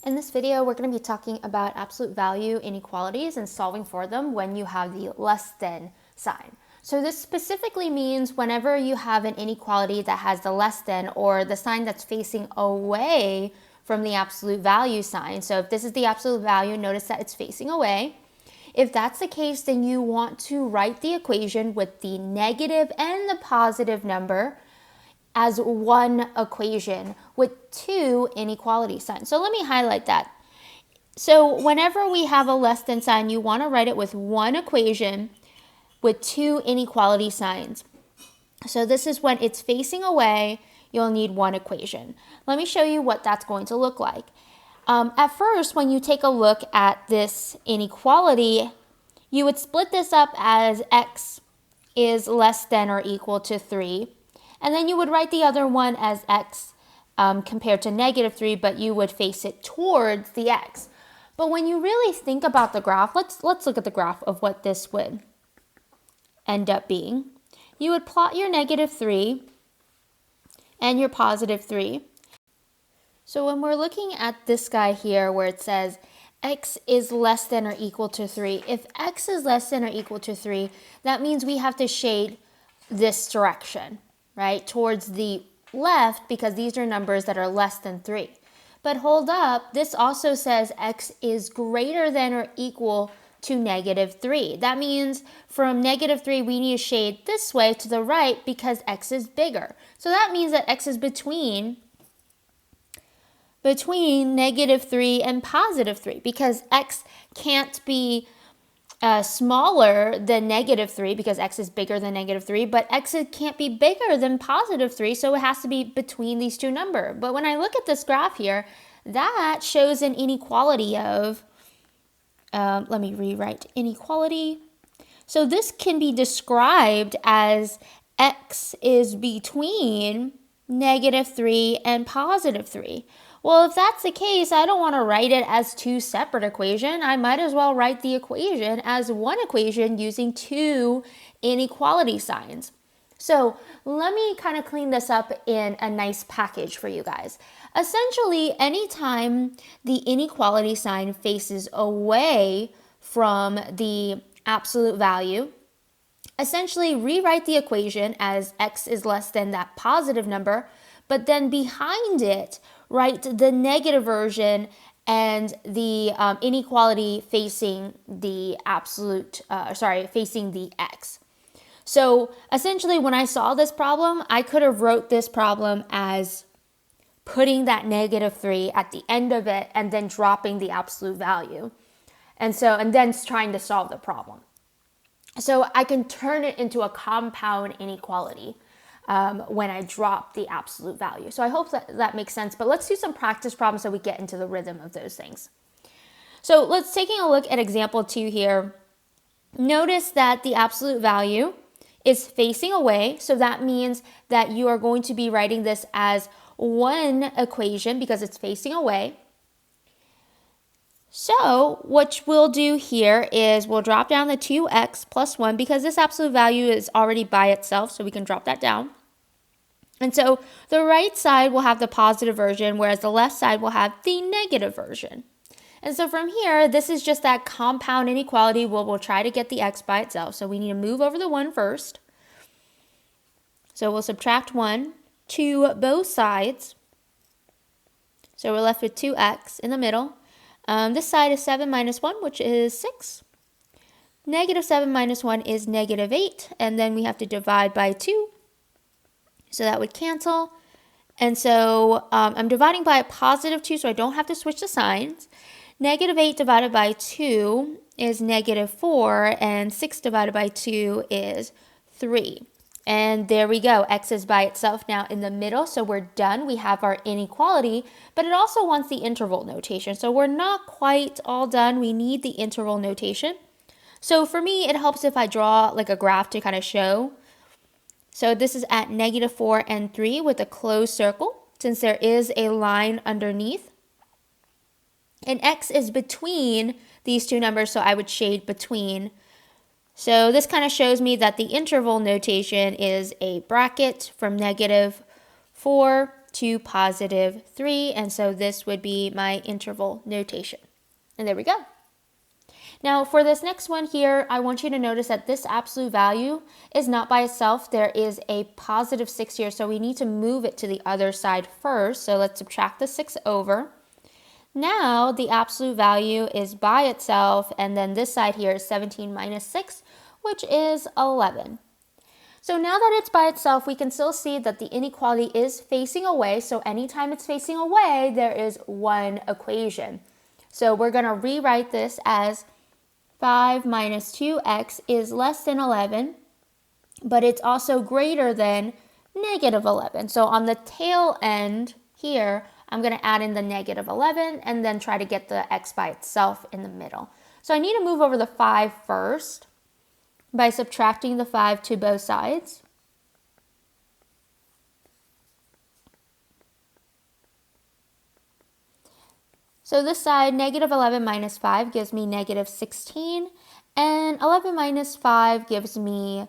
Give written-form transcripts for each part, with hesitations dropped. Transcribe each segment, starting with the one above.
In this video, we're going to be talking about absolute value inequalities and solving for them when you have the less than sign. So this specifically means whenever you have an inequality that has the less than or the sign that's facing away from the absolute value sign. So if this is the absolute value, notice that it's facing away. If that's the case, then you want to write the equation with the negative and the positive number as one equation with two inequality signs. So let me highlight that. So whenever we have a less than sign, you want to write it with one equation with two inequality signs. So this is when it's facing away, you'll need one equation. Let me show you what that's going to look like. At first, when you take a look at this inequality, you would split this up as x is less than or equal to 3. And then you would write the other one as x compared to negative 3, but you would face it towards the x. But when you really think about the graph, let's look at the graph of what this would end up being. You would plot your negative 3 and your positive 3. So when we're looking at this guy here where it says x is less than or equal to 3, if x is less than or equal to 3, that means we have to shade this direction, right, towards the left, because these are numbers that are less than 3. But hold up, this also says x is greater than or equal to negative 3. That means from negative 3, we need to shade this way to the right because x is bigger. So that means that x is between negative 3 and positive 3, because x can't be smaller than negative 3 because x is bigger than negative 3, but x can't be bigger than positive 3, so it has to be between these two numbers. But when I look at this graph here, that shows an inequality of, let me rewrite inequality. So this can be described as x is between negative 3 and positive 3. Well, if that's the case, I don't want to write it as two separate equations. I might as well write the equation as one equation using two inequality signs. So let me kind of clean this up in a nice package for you guys. Essentially, anytime the inequality sign faces away from the absolute value, essentially rewrite the equation as x is less than that positive number, but then behind it, write the negative version and the inequality facing the facing the x. So essentially, when I saw this problem, I could have wrote this problem as putting that negative 3 at the end of it and then dropping the absolute value. And then trying to solve the problem. So I can turn it into a compound inequality when I drop the absolute value. So I hope that makes sense, but let's do some practice problems so we get into the rhythm of those things. So let's taking a look at example 2 here. Notice that the absolute value is facing away, so that means that you are going to be writing this as one equation because it's facing away. So what we'll do here is we'll drop down the 2x plus 1 because this absolute value is already by itself, so we can drop that down. And so the right side will have the positive version, whereas the left side will have the negative version. And so from here, this is just that compound inequality where we'll try to get the x by itself. So we need to move over the 1 first. So we'll subtract 1 to both sides. So we're left with 2x in the middle. This side is 7 minus 1, which is 6. Negative 7 minus 1 is negative 8. And then we have to divide by 2. So that would cancel. And so I'm dividing by a positive 2, so I don't have to switch the signs. Negative 8 divided by 2 is negative 4. And 6 divided by 2 is 3. And there we go. X is by itself now in the middle, so we're done. We have our inequality, but it also wants the interval notation. So we're not quite all done. We need the interval notation. So for me, it helps if I draw like a graph to kind of show. So this is at negative 4 and 3 with a closed circle, since there is a line underneath. And x is between these two numbers, so I would shade between. So this kind of shows me that the interval notation is a bracket from negative 4 to positive 3. And so this would be my interval notation. And there we go. Now for this next one here, I want you to notice that this absolute value is not by itself. There is a positive 6 here, so we need to move it to the other side first. So let's subtract the 6 over. Now the absolute value is by itself, and then this side here is 17 minus 6, which is 11. So now that it's by itself, we can still see that the inequality is facing away. So anytime it's facing away, there is one equation. So we're going to rewrite this as 5 minus 2x is less than 11, but it's also greater than negative 11. So on the tail end here, I'm going to add in the negative 11 and then try to get the x by itself in the middle. So I need to move over the 5 first by subtracting the 5 to both sides. So this side, negative 11 minus 5 gives me negative 16, and 11 minus 5 gives me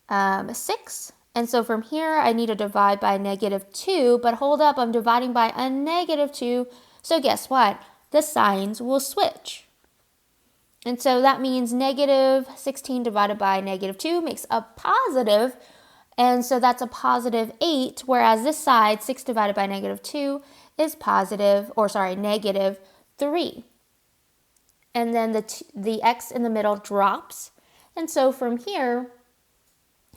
6. And so from here, I need to divide by negative 2, but hold up, I'm dividing by a negative 2, so guess what? The signs will switch. And so that means negative 16 divided by negative 2 makes a positive, and so that's a positive 8, whereas this side, 6 divided by negative 2, is negative 3. And then the x in the middle drops. And so from here,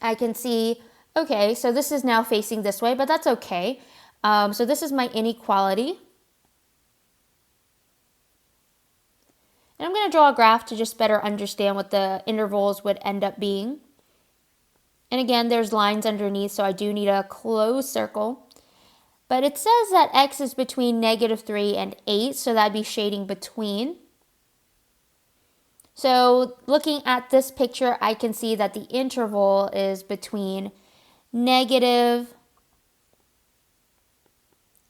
I can see, okay, so this is now facing this way, but that's okay. So this is my inequality. And I'm going to draw a graph to just better understand what the intervals would end up being. And again, there's lines underneath, so I do need a closed circle. But it says that x is between negative 3 and 8, so that'd be shading between. So looking at this picture, I can see that the interval is between negative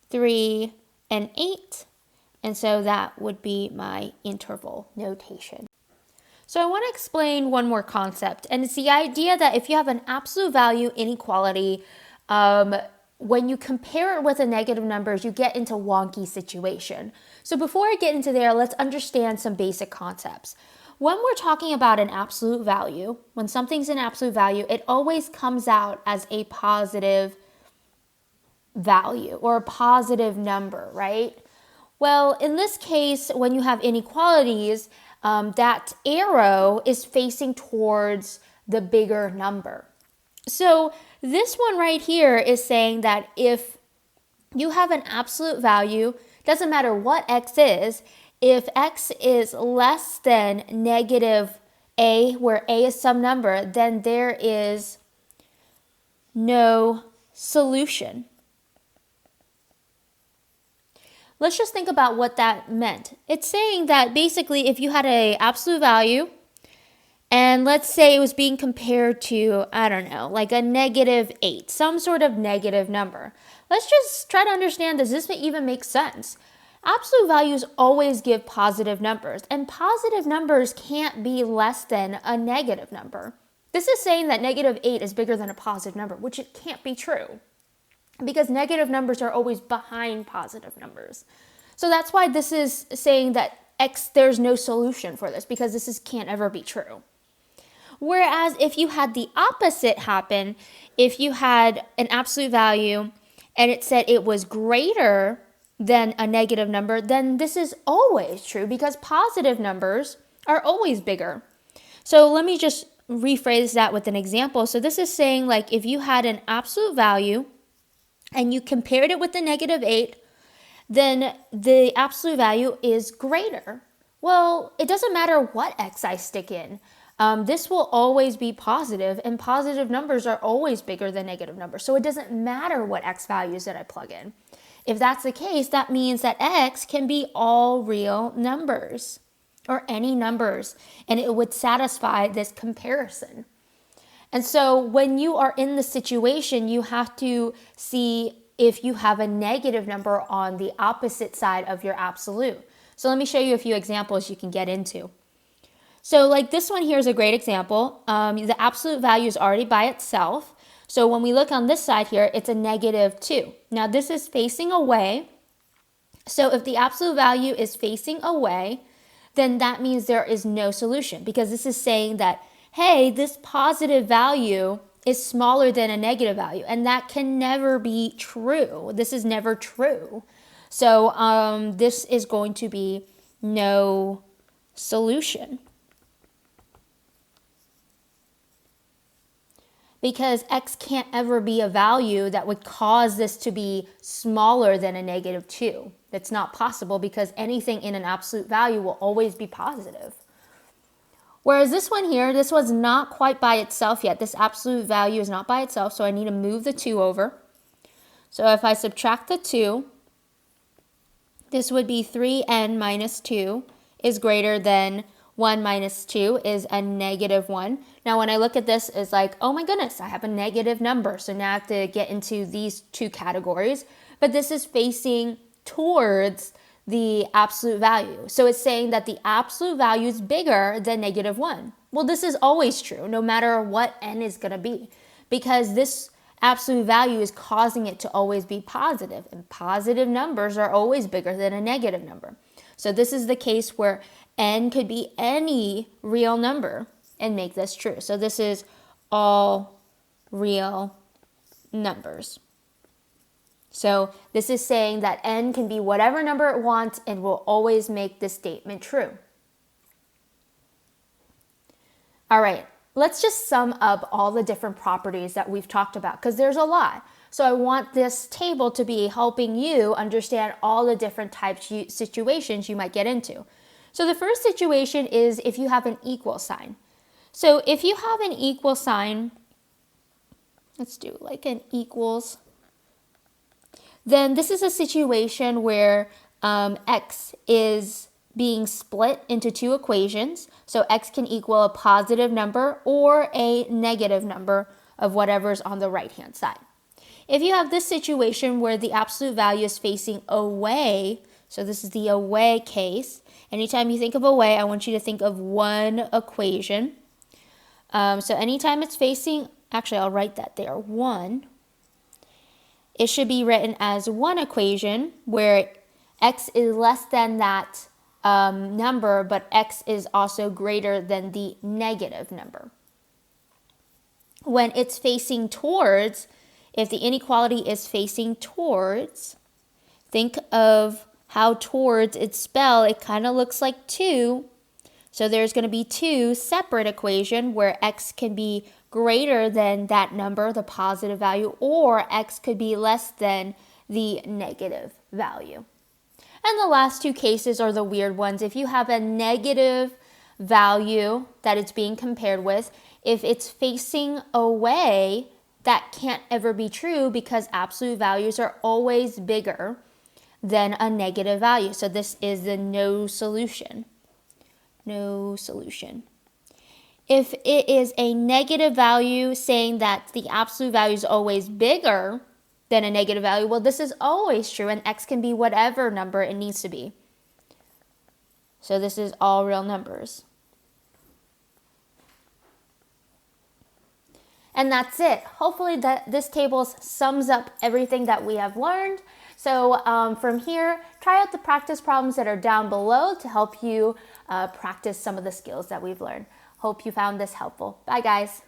3 and 8. And so that would be my interval notation. So I want to explain one more concept, and it's the idea that if you have an absolute value inequality, when you compare it with the negative numbers, you get into wonky situation. So before I get into there, let's understand some basic concepts. When we're talking about an absolute value, when something's an absolute value, it always comes out as a positive value or a positive number, right? Well, in this case, when you have inequalities, that arrow is facing towards the bigger number. So this one right here is saying that if you have an absolute value, doesn't matter what x is, if x is less than negative a, where a is some number, then there is no solution. Let's just think about what that meant. It's saying that basically if you had an absolute value, and let's say it was being compared to, I don't know, like a negative 8, some sort of negative number. Let's just try to understand, does this even make sense? Absolute values always give positive numbers, and positive numbers can't be less than a negative number. This is saying that negative 8 is bigger than a positive number, which it can't be true, because negative numbers are always behind positive numbers. So that's why this is saying that there's no solution for this, because this can't ever be true. Whereas if you had the opposite happen, if you had an absolute value and it said it was greater than a negative number, then this is always true, because positive numbers are always bigger. So let me just rephrase that with an example. So this is saying, like, if you had an absolute value and you compared it with the negative 8, then the absolute value is greater. Well, it doesn't matter what x I stick in. This will always be positive, and positive numbers are always bigger than negative numbers. So it doesn't matter what x values that I plug in. If that's the case, that means that x can be all real numbers or any numbers, and it would satisfy this comparison. And so when you are in the situation, you have to see if you have a negative number on the opposite side of your absolute. So let me show you a few examples you can get into. So like this one here is a great example. The absolute value is already by itself. So when we look on this side here, it's a -2. Now this is facing away. So if the absolute value is facing away, then that means there is no solution, because this is saying that, hey, this positive value is smaller than a negative value, and that can never be true. This is never true. So this is going to be no solution, because x can't ever be a value that would cause this to be smaller than a -2. That's not possible, because anything in an absolute value will always be positive. Whereas this one here, this was not quite by itself yet. This absolute value is not by itself, so I need to move the 2 over. So if I subtract the 2, this would be 3n minus 2 is greater than 1 minus 2 is a -1. Now when I look at this, it's like, oh my goodness, I have a negative number. So now I have to get into these two categories. But this is facing towards the absolute value. So it's saying that the absolute value is bigger than -1. Well, this is always true, no matter what n is going to be, because this absolute value is causing it to always be positive, and positive numbers are always bigger than a negative number. So this is the case where n could be any real number and make this true. So this is all real numbers. So this is saying that n can be whatever number it wants and will always make this statement true. All right, let's just sum up all the different properties that we've talked about, because there's a lot. So I want this table to be helping you understand all the different types of situations you might get into. So the first situation is if you have an equal sign. So if you have an equal sign, let's do like an equals, then this is a situation where x is being split into two equations. So x can equal a positive number or a negative number of whatever's on the right-hand side. If you have this situation where the absolute value is facing away, so this is the away case. Anytime you think of away, I want you to think of one equation. So anytime it's facing, actually I'll write that there, 1. It should be written as one equation where x is less than that number, but x is also greater than the negative number. When it's facing towards, if the inequality is facing towards, think of how towards it's spelled. It kind of looks like 2. So there's going to be 2 separate equations where x can be greater than that number, the positive value, or x could be less than the negative value. And the last two cases are the weird ones. If you have a negative value that it's being compared with, if it's facing away, that can't ever be true, because absolute values are always bigger than a negative value. So this is the no solution. No solution. If it is a negative value saying that the absolute value is always bigger than a negative value, well, this is always true, and x can be whatever number it needs to be. So this is all real numbers. And that's it. Hopefully this table sums up everything that we have learned. So from here, try out the practice problems that are down below to help you practice some of the skills that we've learned. Hope you found this helpful. Bye, guys.